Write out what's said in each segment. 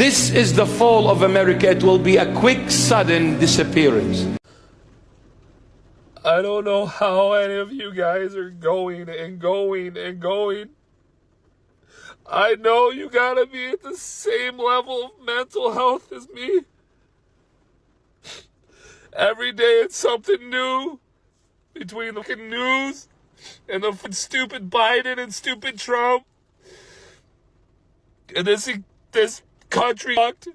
This is the fall of America. It will be a quick, sudden disappearance. I don't know how any of you guys are going and going and going. I know you gotta be at the same level of mental health as me. Every day it's something new between the fucking news and the stupid Biden and stupid Trump. And this country fucked.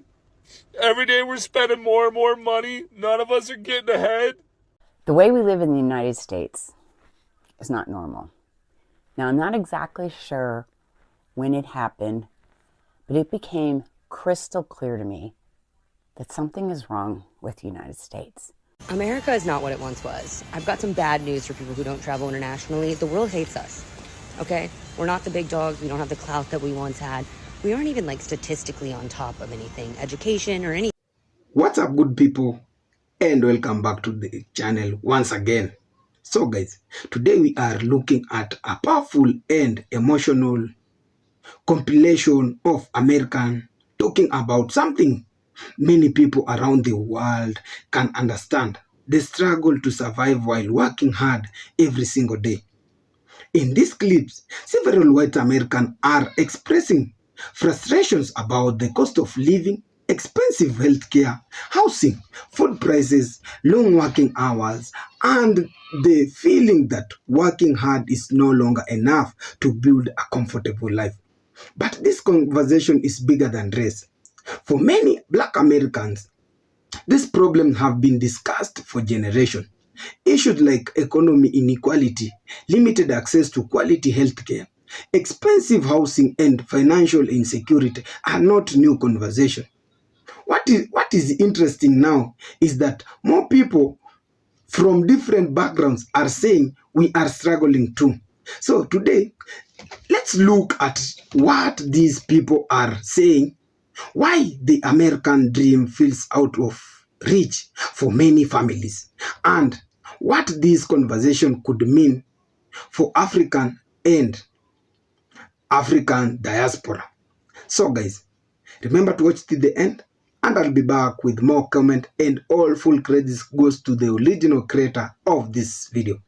Every day we're spending more and more money. None of us are getting ahead. The way we live in the United States is not normal. Now, I'm not exactly sure when it happened, but it became crystal clear to me that something is wrong with the United States. America is not what it once was. I've got some bad news for people who don't travel internationally. The world hates us, okay? We're not the big dogs. We don't have the clout that we once had. We aren't even statistically on top of anything, education or anything. What's up, good people? And welcome back to the channel once again. So guys, today we are looking at a powerful and emotional compilation of American talking about something many people around the world can understand: the struggle to survive while working hard every single day. In these clips, several white Americans are expressing frustrations about the cost of living, expensive healthcare, housing, food prices, long working hours, and the feeling that working hard is no longer enough to build a comfortable life. But this conversation is bigger than race. For many Black Americans, these problems have been discussed for generations. Issues like economic inequality, limited access to quality healthcare, expensive housing, and financial insecurity are not new conversation. What is interesting now is that more people from different backgrounds are saying we are struggling too. So today, let's look at what these people are saying, why the American dream feels out of reach for many families, and what this conversation could mean for African and African diaspora. So guys, remember to watch till the end, and I'll be back with more comment, and all full credits goes to the original creator of this video.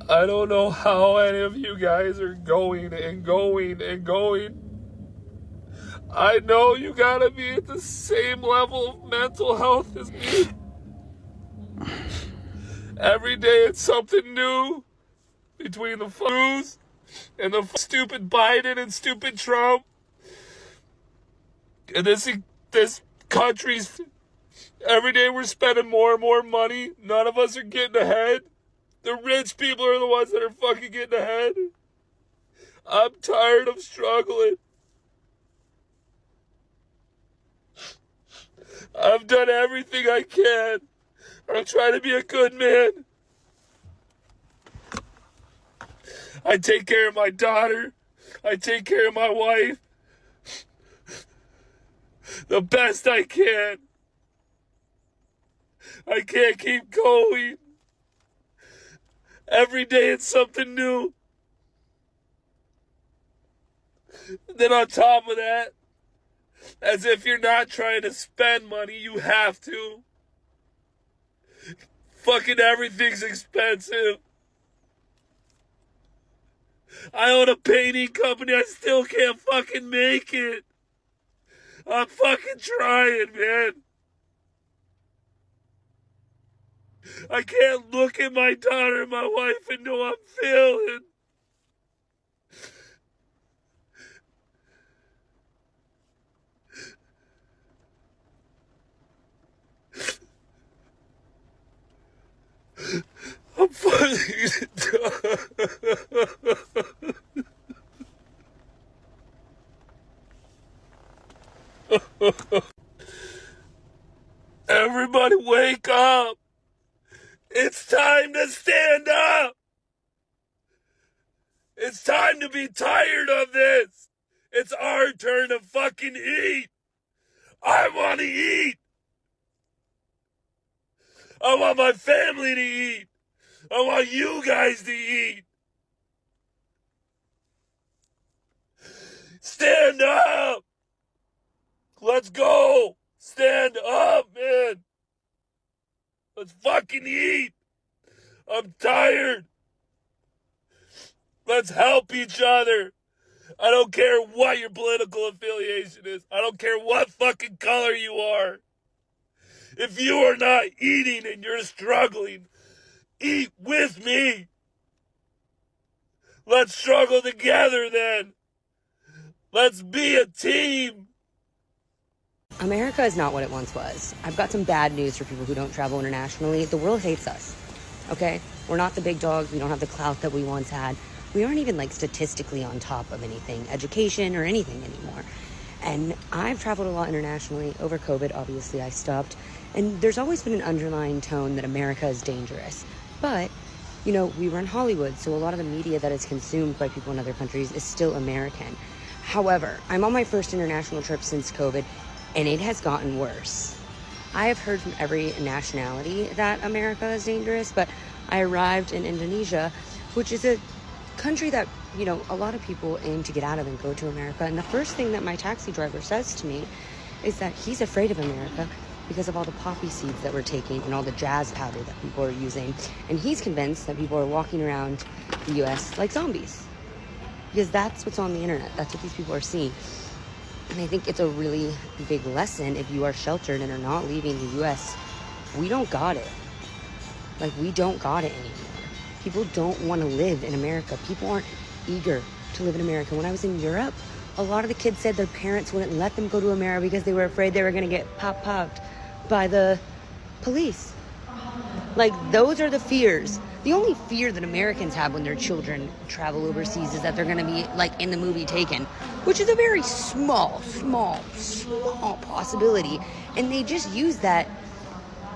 I don't know how any of you guys are going and going and going. I know you gotta be at the same level of mental health as me. Every day it's something new between the news and the stupid Biden and stupid Trump. And this country's, every day we're spending more and more money. None of us are getting ahead. The rich people are the ones that are fucking getting ahead. I'm tired of struggling. I've done everything I can. I'm trying to be a good man. I take care of my daughter. I take care of my wife the best I can. I can't keep going. Every day it's something new. Then on top of that, as if you're not trying to spend money, you have to. Fucking everything's expensive. I own a painting company. I still can't fucking make it. I'm fucking trying, man. I can't look at my daughter and my wife and know I'm failing. I'm fucking Everybody wake up. It's time to stand up. It's time to be tired of this. It's our turn to fucking eat. I want to eat. I want my family to eat. I want you guys to eat. Stand up. Let's go. Stand up, man. Let's fucking eat. I'm tired. Let's help each other. I don't care what your political affiliation is. I don't care what fucking color you are. If you are not eating and you're struggling, eat with me. Let's struggle together then. Let's be a team. America is not what it once was. I've got some bad news for people who don't travel internationally. The world hates us, okay? We're not the big dogs. We don't have the clout that we once had. We aren't even like statistically on top of anything, education or anything anymore. And I've traveled a lot internationally. Over COVID, obviously, I stopped. And there's always been an underlying tone that America is dangerous. But, you know, we run Hollywood, so a lot of the media that is consumed by people in other countries is still American. However, I'm on my first international trip since COVID, and it has gotten worse. I have heard from every nationality that America is dangerous, but I arrived in Indonesia, which is a country that, you know, a lot of people aim to get out of and go to America. And the first thing that my taxi driver says to me is that he's afraid of America because of all the poppy seeds that we're taking and all the jazz powder that people are using. And he's convinced that people are walking around the US like zombies, because that's what's on the internet. That's what these people are seeing. And I think it's a really big lesson if you are sheltered and are not leaving the US. We don't got it. Like, we don't got it anymore. People don't want to live in America. People aren't eager to live in America. When I was in Europe, a lot of the kids said their parents wouldn't let them go to America because they were afraid they were going to get popped by the police. Like, those are the fears. The only fear that Americans have when their children travel overseas is that they're going to be, like in the movie Taken, which is a very small possibility. And they just use that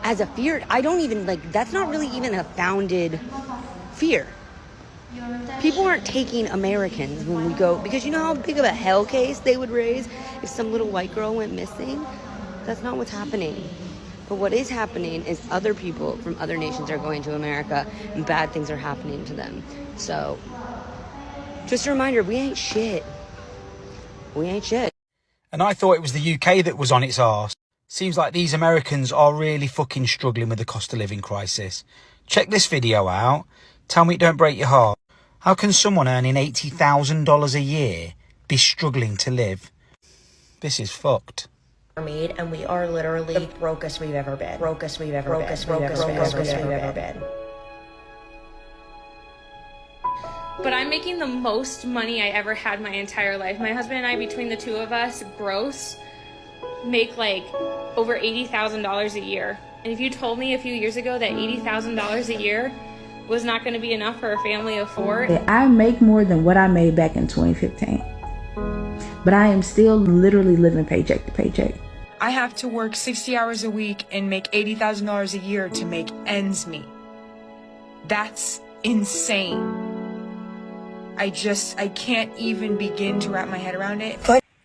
as a fear. I don't even, like, that's not really even a founded fear. People aren't taking Americans when we go, because you know how big of a hell case they would raise if some little white girl went missing? That's not what's happening. But what is happening is other people from other nations are going to America and bad things are happening to them. So, just a reminder, we ain't shit. We ain't shit. And I thought it was the UK that was on its arse. Seems like these Americans are really fucking struggling with the cost of living crisis. Check this video out. Tell me it don't break your heart. How can someone earning $80,000 a year be struggling to live? This is fucked. And we are literally the brokest we've ever been. Brokest we've ever been. But I'm making the most money I ever had my entire life. My husband and I, between the two of us, gross, make like over $80,000 a year. And if you told me a few years ago that $80,000 a year was not going to be enough for a family of four. I make more than what I made back in 2015. But I am still literally living paycheck to paycheck. I have to work 60 hours a week and make $80,000 a year to make ends meet. That's insane. I can't even begin to wrap my head around it.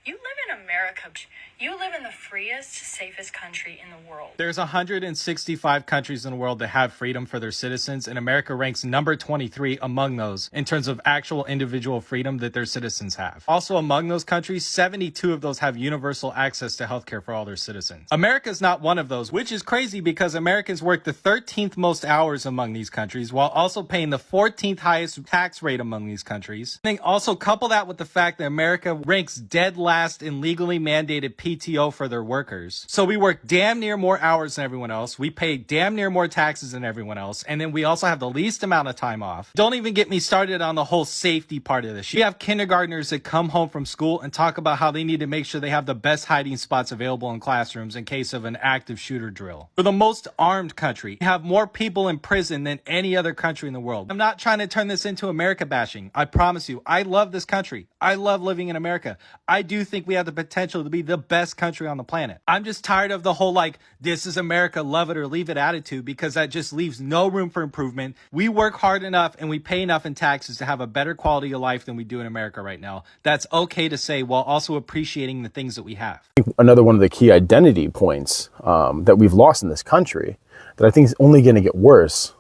You live in America. You live in the freest, safest country in the world. There's 165 countries in the world that have freedom for their citizens, and America ranks number 23 among those in terms of actual individual freedom that their citizens have. Also among those countries, 72 of those have universal access to healthcare for all their citizens. America's not one of those, which is crazy because Americans work the 13th most hours among these countries while also paying the 14th highest tax rate among these countries. And also couple that with the fact that America ranks dead last in legally mandated PTO for their workers. So we work damn near more hours than everyone else. We pay damn near more taxes than everyone else. And then we also have the least amount of time off. Don't even get me started on the whole safety part of this. We have kindergartners that come home from school and talk about how they need to make sure they have the best hiding spots available in classrooms in case of an active shooter drill. We're the most armed country. We have more people in prison than any other country in the world. I'm not trying to turn this into America bashing. I promise you, I love this country. I love living in America. I do think we have the potential to be the best country on the planet. I'm just tired of the whole like, this is America, love it or leave it attitude, because that just leaves no room for improvement. We work hard enough and we pay enough in taxes to have a better quality of life than we do in America right now. That's okay to say while also appreciating the things that we have. Another one of the key identity points that we've lost in this country that I think is only going to get worse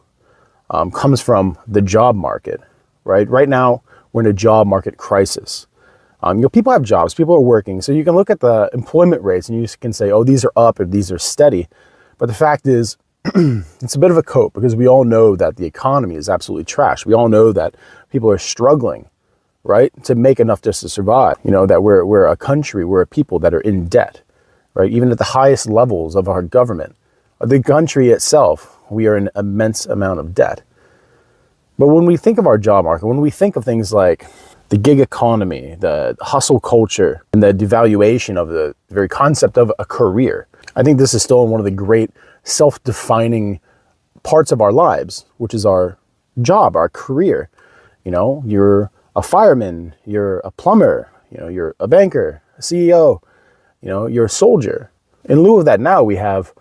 comes from the job market, right? Right now, we're in a job market crisis. People have jobs, people are working. So you can look at the employment rates and you can say, oh, these are up or these are steady. But the fact is, it's a bit of a cope because we all know that the economy is absolutely trash. We all know that people are struggling, right, to make enough just to survive. That we're a country, we're a people that are in debt, right? Even at the highest levels of our government, the country itself, we are in an immense amount of debt. But when we think of our job market, when we think of things like the gig economy, the hustle culture, and the devaluation of the very concept of a career, I think this is still one of the great self-defining parts of our lives, which is our job, our career. You're a fireman, you're a plumber, you're a banker, a CEO, you're a soldier. In lieu of that, now we have,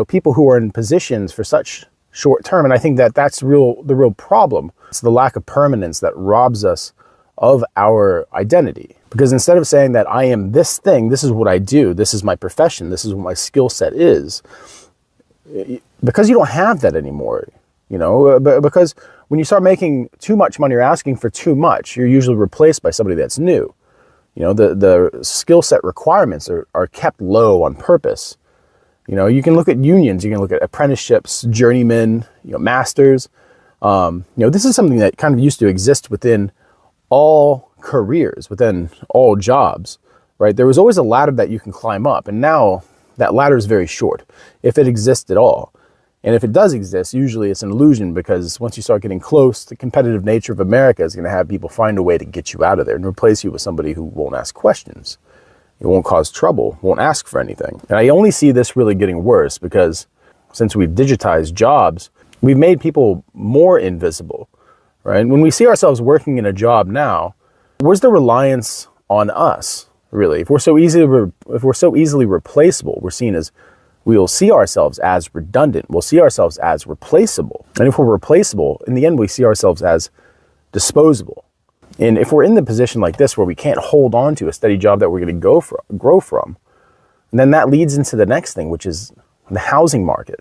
people who are in positions for such short term. And I think that that's the real problem. It's the lack of permanence that robs us of our identity. Because instead of saying that I am this thing, this is what I do, this is my profession, this is what my skill set is, because you don't have that anymore, because when you start making too much money or asking for too much, you're usually replaced by somebody that's new. The skill set requirements are kept low on purpose. You can look at unions, you can look at apprenticeships, journeymen, masters. This is something that kind of used to exist within all careers, within all jobs, right? There was always a ladder that you can climb up, and now that ladder is very short, if it exists at all. And if it does exist, usually it's an illusion, because once you start getting close, the competitive nature of America is going to have people find a way to get you out of there and replace you with somebody who won't ask questions. It won't cause trouble, won't ask for anything. And I only see this really getting worse because since we've digitized jobs, we've made people more invisible, right? When we see ourselves working in a job now, where's the reliance on us, really? If we're so easily replaceable, we'll see ourselves as redundant. We'll see ourselves as replaceable. And if we're replaceable, in the end, we see ourselves as disposable. And if we're in the position like this where we can't hold on to a steady job that we're going to grow from, then that leads into the next thing, which is the housing market.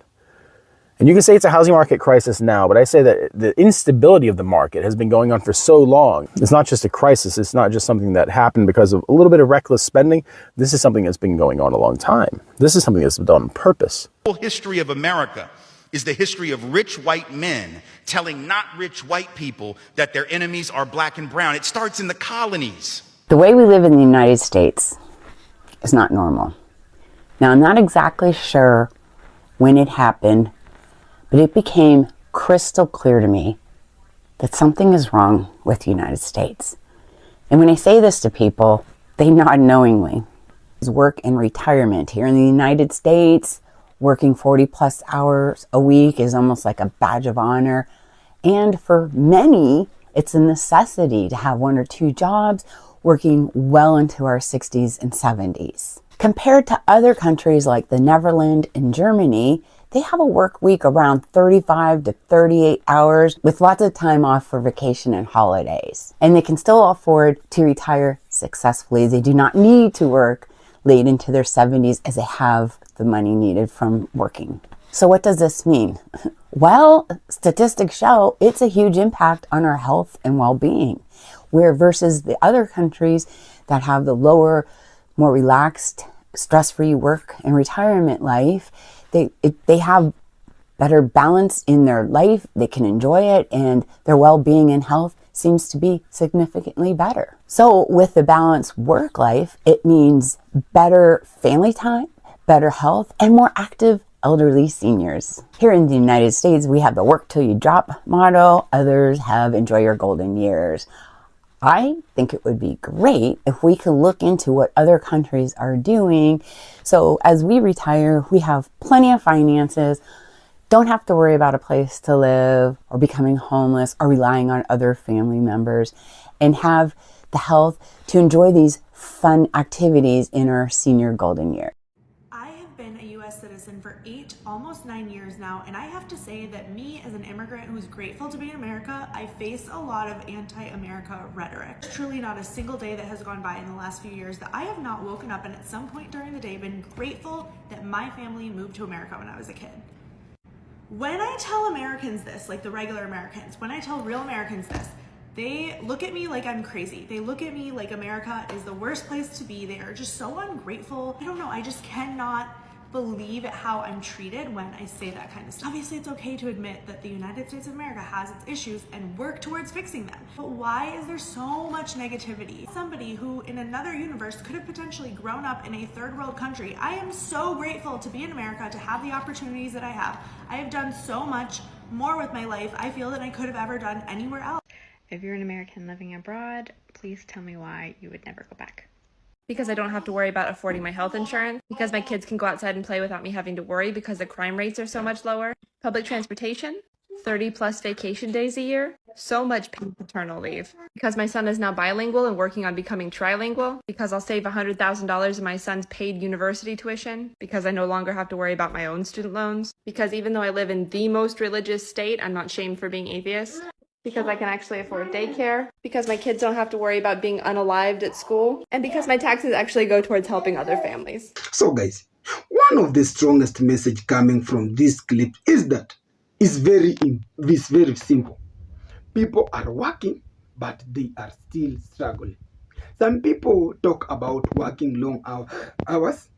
And you can say it's a housing market crisis now, but I say that the instability of the market has been going on for so long. It's not just a crisis. It's not just something that happened because of a little bit of reckless spending. This is something that's been going on a long time. This is something that's been done on purpose. The whole history of America is the history of rich white men telling not rich white people that their enemies are black and brown. It starts in the colonies. The way we live in the United States is not normal. Now, I'm not exactly sure when it happened, but it became crystal clear to me that something is wrong with the United States. And when I say this to people, they nod knowingly. Work and retirement here in the United States, working 40 plus hours a week is almost like a badge of honor. And for many, it's a necessity to have one or two jobs, working well into our 60s and 70s. Compared to other countries like the Netherlands and Germany, they have a work week around 35 to 38 hours with lots of time off for vacation and holidays. And they can still afford to retire successfully. They do not need to work late into their 70s as they have the money needed from working. So what does this mean? Well, statistics show it's a huge impact on our health and well-being, where versus the other countries that have the lower, more relaxed, stress-free work and retirement life, they have better balance in their life, they can enjoy it, and their well-being and health seems to be significantly better. So with the balanced work life, it means better family time, better health, and more active elderly seniors. Here in the United States, we have the work till you drop motto. Others have enjoy your golden years. I think it would be great if we could look into what other countries are doing. So as we retire, we have plenty of finances, don't have to worry about a place to live or becoming homeless or relying on other family members, and have the health to enjoy these fun activities in our senior golden year. Citizen for 8, almost 9 years now, and I have to say that me as an immigrant who's grateful to be in America, I face a lot of anti-America rhetoric. There's truly not a single day that has gone by in the last few years that I have not woken up and at some point during the day been grateful that my family moved to America when I was a kid. When I tell Americans this, like the regular Americans, when I tell real Americans this, They look at me like I'm crazy. They look at me like America is the worst place to be. They are just so ungrateful. I don't know, I just cannot believe at how I'm treated when I say that kind of stuff. Obviously, it's okay to admit that the United States of America has its issues and work towards fixing them. But why is there so much negativity? Somebody who in another universe could have potentially grown up in a third world country. I am so grateful to be in America, to have the opportunities that I have. I have done so much more with my life, I feel, than I could have ever done anywhere else. If you're an American living abroad, please tell me why you would never go back. Because I don't have to worry about affording my health insurance, because my kids can go outside and play without me having to worry because the crime rates are so much lower, public transportation, 30 plus vacation days a year, so much paid paternal leave, because my son is now bilingual and working on becoming trilingual, because I'll save $100,000 in my son's paid university tuition, because I no longer have to worry about my own student loans, because even though I live in the most religious state, I'm not shamed for being atheist, because I can actually afford daycare, because my kids don't have to worry about being unalived at school, and because my taxes actually go towards helping other families. So guys, one of the strongest message coming from this clip is that it's very simple. People are working, but they are still struggling. Some people talk about working long hours.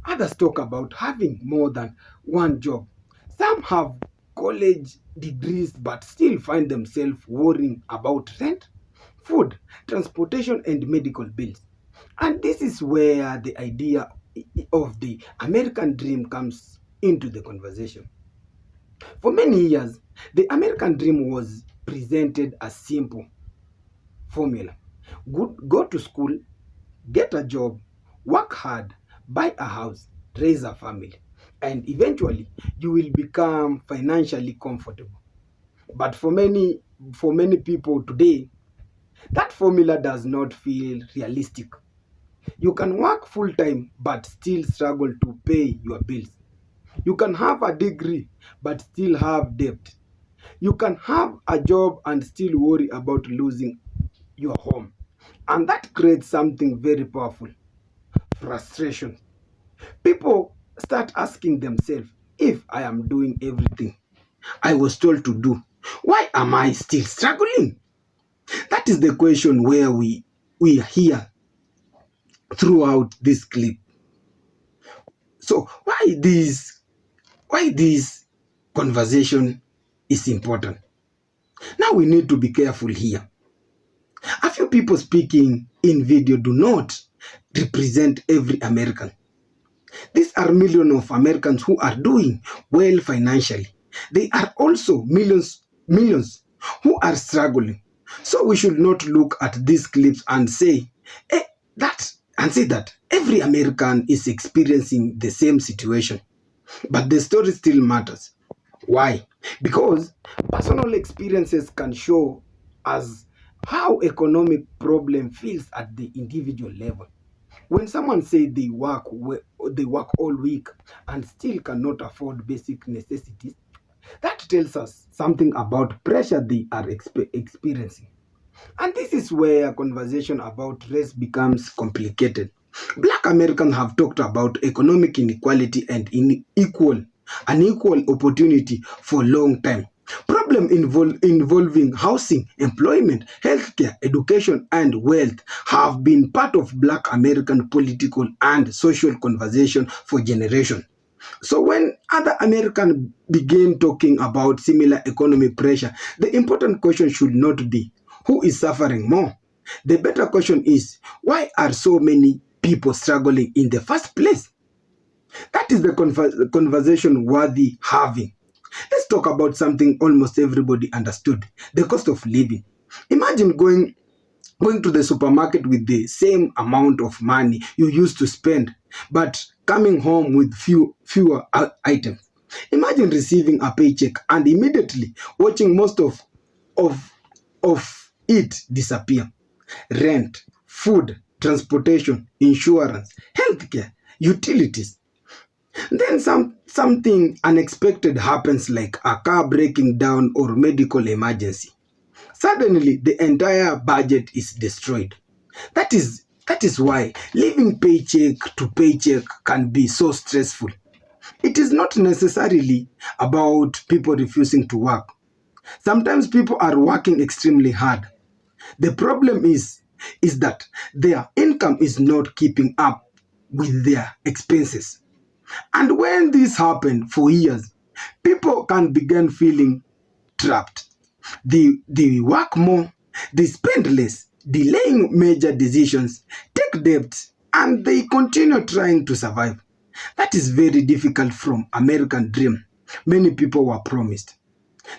Others talk about having more than one job. Some have college degrees but still find themselves worrying about rent, food, transportation, and medical bills. And this is where the idea of the American dream comes into the conversation. For many years, the American dream was presented as simple formula. Go to school, get a job, work hard, buy a house, raise a family, and eventually you will become financially comfortable. But for many people today, that formula does not feel realistic. You can work full-time but still struggle to pay your bills. You can have a degree but still have debt. You can have a job and still worry about losing your home. And that creates something very powerful: frustration. People start asking themselves, if I am doing everything I was told to do, why am I still struggling? That is the question where we hear throughout this clip. So why this conversation is important? Now we need to be careful here. A few people speaking in video do not represent every American. These are millions of Americans who are doing well financially. They are also millions who are struggling. So we should not look at these clips and say that every American is experiencing the same situation. But the story still matters. Why? Because personal experiences can show us how economic problem feels at the individual level. When someone says they work all week and still cannot afford basic necessities, that tells us something about pressure they are experiencing. And this is where conversation about race becomes complicated. Black Americans have talked about economic inequality and unequal opportunity for a long time. Problems involving housing, employment, healthcare, education, and wealth have been part of Black American political and social conversation for generations. So when other Americans begin talking about similar economic pressure, the important question should not be who is suffering more. The better question is, why are so many people struggling in the first place? That is the conversation worthy having. Let's talk about something almost everybody understood: the cost of living. Imagine going to the supermarket with the same amount of money you used to spend, but coming home with fewer items. Imagine receiving a paycheck and immediately watching most of it disappear. Rent, food, transportation, insurance, healthcare, utilities. Then something unexpected happens, like a car breaking down or medical emergency. Suddenly, the entire budget is destroyed. That is why living paycheck to paycheck can be so stressful. It is not necessarily about people refusing to work. Sometimes people are working extremely hard. The problem is that their income is not keeping up with their expenses. And when this happens for years, people can begin feeling trapped. They work more, they spend less, delaying major decisions, take debts, and they continue trying to survive. That is very difficult from American dream many people were promised.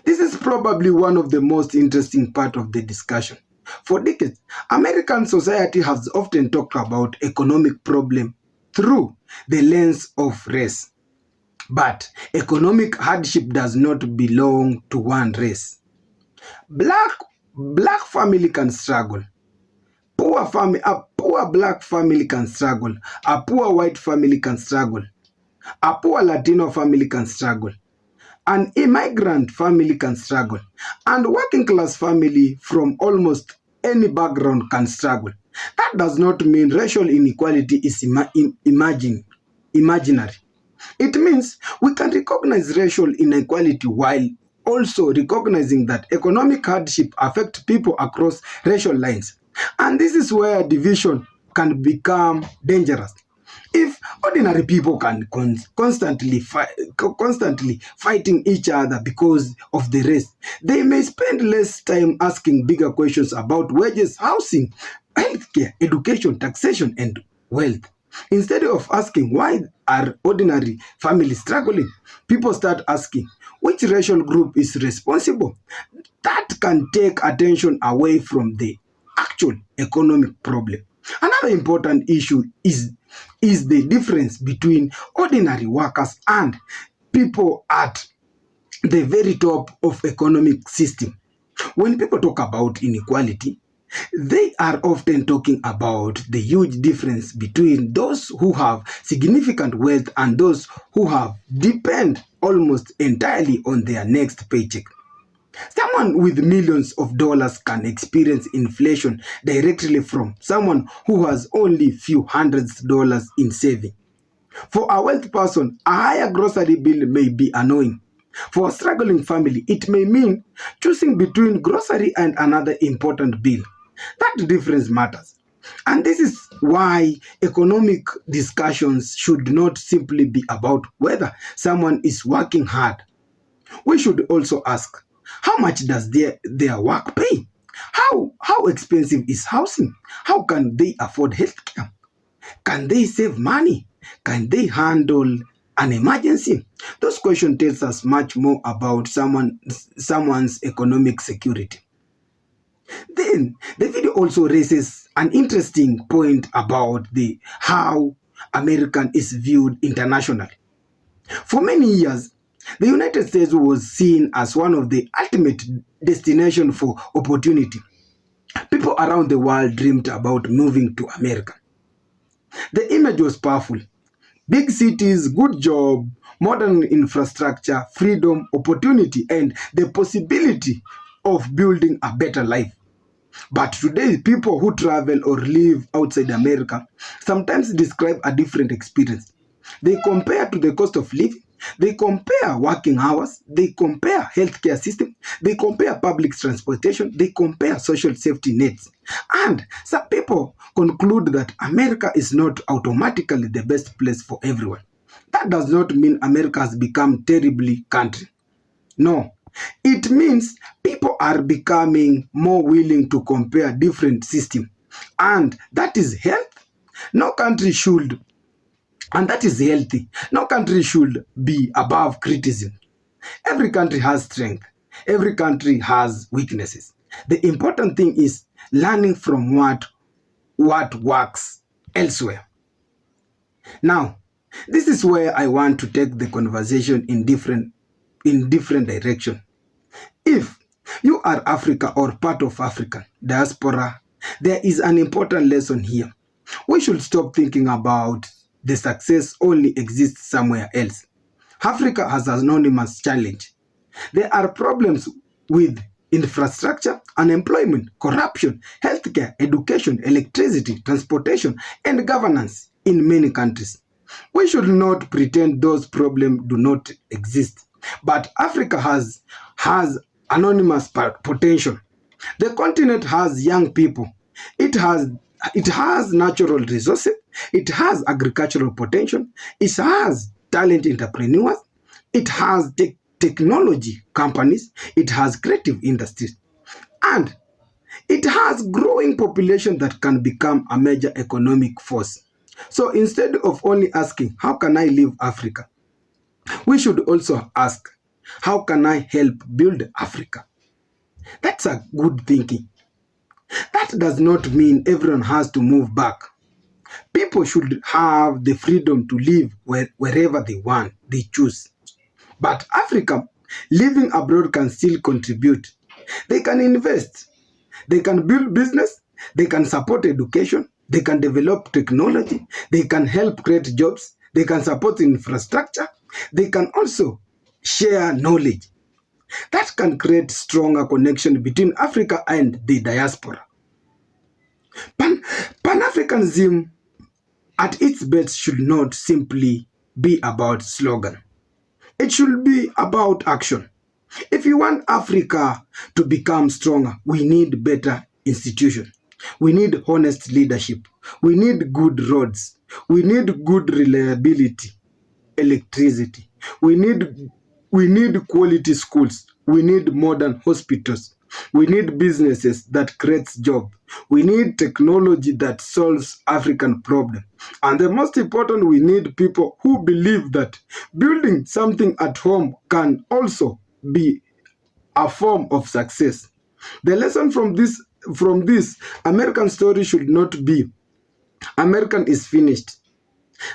This is probably one of the most interesting part of the discussion. For decades, American society has often talked about economic problem through the lens of race. But economic hardship does not belong to one race. Black family can struggle. A poor black family can struggle. A poor white family can struggle. A poor Latino family can struggle. An immigrant family can struggle. And working class family from almost any background can struggle. That does not mean racial inequality is imaginary. It means we can recognize racial inequality while also recognizing that economic hardship affects people across racial lines. And this is where division can become dangerous. If ordinary people can constantly fighting each other because of the race, they may spend less time asking bigger questions about wages, housing, healthcare, education, taxation, and wealth. Instead of asking why are ordinary families struggling, people start asking which racial group is responsible. That can take attention away from the actual economic problem. Another important issue is the difference between ordinary workers and people at the very top of economic system. When people talk about inequality, they are often talking about the huge difference between those who have significant wealth and those who have depend almost entirely on their next paycheck. Someone with millions of dollars can experience inflation directly from someone who has only few hundreds of dollars in saving. For a wealthy person, a higher grocery bill may be annoying. For a struggling family, it may mean choosing between grocery and another important bill. That difference matters. And this is why economic discussions should not simply be about whether someone is working hard. We should also ask, how much does their work pay? How expensive is housing? How can they afford healthcare? Can they save money? Can they handle an emergency? Those questions tell us much more about someone's economic security. Then the video also raises an interesting point about how American is viewed internationally. For many years, the United States was seen as one of the ultimate destination for opportunity. People around the world dreamed about moving to America. The image was powerful. Big cities, good job, modern infrastructure, freedom, opportunity, and the possibility of building a better life. But today, people who travel or live outside America sometimes describe a different experience. They compare to the cost of living. They compare working hours, they compare healthcare system, they compare public transportation, they compare social safety nets. And some people conclude that America is not automatically the best place for everyone. That does not mean America has become terribly country. No, it means people are becoming more willing to compare different systems. And that is health. No country should And that is healthy. No country should be above criticism. Every country has strength. Every country has weaknesses. The important thing is learning from what works elsewhere. Now, this is where I want to take the conversation in different direction. If you are Africa or part of African diaspora, there is an important lesson here. We should stop thinking about the success only exists somewhere else. Africa has an enormous challenge. There are problems with infrastructure, unemployment, corruption, healthcare, education, electricity, transportation, and governance in many countries. We should not pretend those problems do not exist. But Africa has enormous potential. The continent has young people. It has natural resources. It has agricultural potential. It has talent entrepreneurs. It has technology companies. It has creative industries. And it has growing population that can become a major economic force. So instead of only asking, how can I leave Africa? We should also ask, how can I help build Africa? That's a good thinking. That does not mean everyone has to move back. People should have the freedom to live wherever they want, they choose. But Africa, living abroad can still contribute. They can invest. They can build business. They can support education. They can develop technology. They can help create jobs. They can support infrastructure. They can also share knowledge. That can create stronger connection between Africa and the diaspora. Pan-Africanism at its best should not simply be about slogan. It should be about action. If you want Africa to become stronger, we need better institutions. We need honest leadership. We need good roads. We need good reliability, electricity. We need quality schools. We need modern hospitals. We need businesses that creates jobs. We need technology that solves African problems. And the most important, we need people who believe that building something at home can also be a form of success. The lesson from this American story should not be American is finished.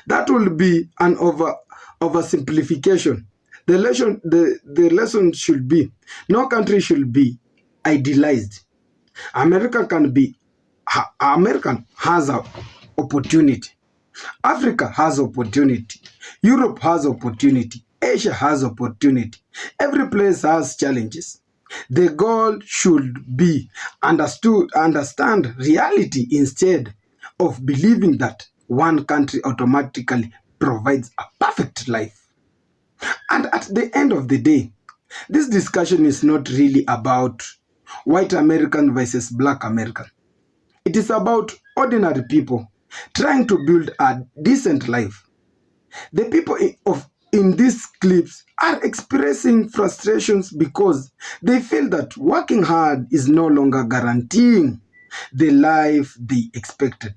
That will be an oversimplification. The lesson should be no country should be idealized. American has an opportunity. Africa has opportunity. Europe has opportunity. Asia has opportunity. Every place has challenges. The goal should be understand reality instead of believing that one country automatically provides a perfect life. And at the end of the day, this discussion is not really about white American versus black American. It is about ordinary people trying to build a decent life. The people in these clips are expressing frustrations because they feel that working hard is no longer guaranteeing the life they expected.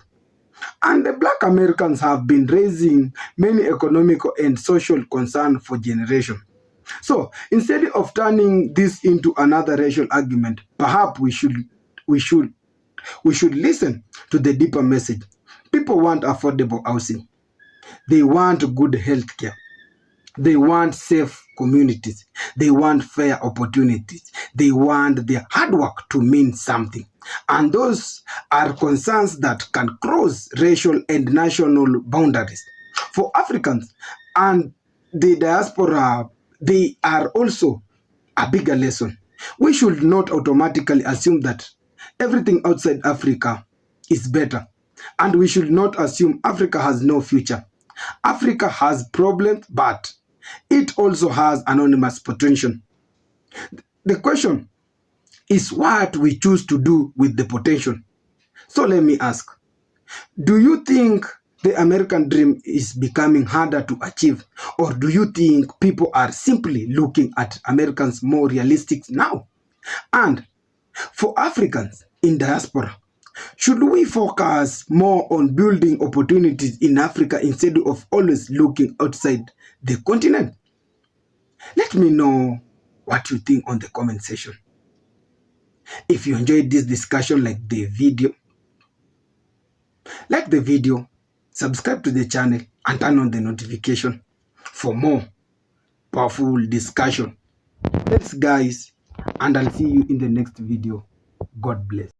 And the black Americans have been raising many economic and social concerns for generations. So instead of turning this into another racial argument, perhaps we should listen to the deeper message. People want affordable housing. They want good health care. They want safe communities. They want fair opportunities. They want their hard work to mean something. And those are concerns that can cross racial and national boundaries. For Africans and the diaspora, they are also a bigger lesson. We should not automatically assume that everything outside Africa is better. And we should not assume Africa has no future. Africa has problems, but it also has enormous potential. The question is what we choose to do with the potential. So let me ask, do you think the American dream is becoming harder to achieve? Or do you think people are simply looking at Americans more realistic now? And for Africans in diaspora, should we focus more on building opportunities in Africa instead of always looking outside the continent? Let me know what you think on the comment section. If you enjoyed this discussion, like the video, subscribe to the channel and turn on the notification for more powerful discussion. Thanks guys, and I'll see you in the next video. God bless.